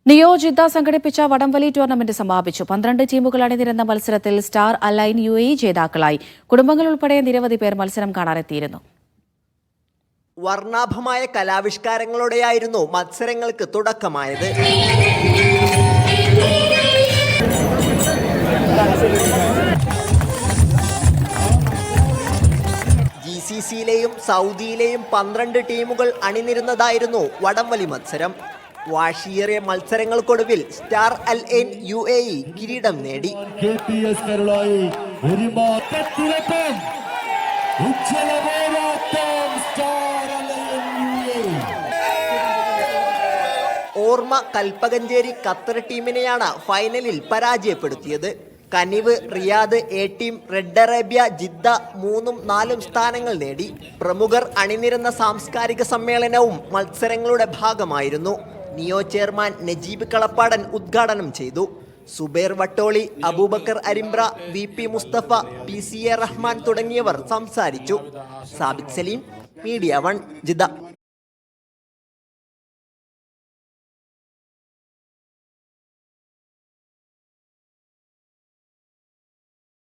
നിയോജിത സംഘടിപ്പിച്ച വടംവലി ടൂർണമെന്റ് സമാപിച്ചു. 12 ടീമുകൾ അണിനിരന്ന മത്സരത്തിൽ സ്റ്റാർ അലൈൻ UAE ജേതാക്കളായി. കുടുംബങ്ങൾ ഉൾപ്പെടെ നിരവധി പേർ മത്സരം കാണാനെത്തിയിരുന്നു. വർണ്ണാഭമായ കലാവിഷ്കാരങ്ങളോടെയായിരുന്നു മത്സരങ്ങൾക്ക് തുടക്കമായത്. GCCയിലെയും സൗദിയിലെയും 12 ടീമുകൾ അണിനിരുന്നതായിരുന്നു വടംവലി മത്സരം. വാശിയേറിയ മത്സരങ്ങൾക്കൊടുവിൽ സ്റ്റാർ അൽഐൻ UAE കിരീടം നേടി. ഓർമ്മ കൽപ്പകഞ്ചേരി ഖത്തർ ടീമിനെയാണ് ഫൈനലിൽ പരാജയപ്പെടുത്തിയത്. Kanivu, Riyadh, team, red Arabia, Jeddah 3ഉം 4ഉം സ്ഥാനങ്ങൾ നേടി. പ്രമുഖർ അണിനിരുന്ന സാംസ്കാരിക സമ്മേളനവും മത്സരങ്ങളുടെ ഭാഗമായിരുന്നു. നിയോ ചെയർമാൻ നജീബ് കളപ്പാടൻ ഉദ്ഘാടനം ചെയ്തു. സുബൈർ വട്ടോളി, അബൂബക്കർ അരിമ്പ്ര, VP മുസ്തഫ, PCA റഹ്മാൻ തുടങ്ങിയവർ സംസാരിച്ചു. Sabith Saleem, media 1, Jeddah.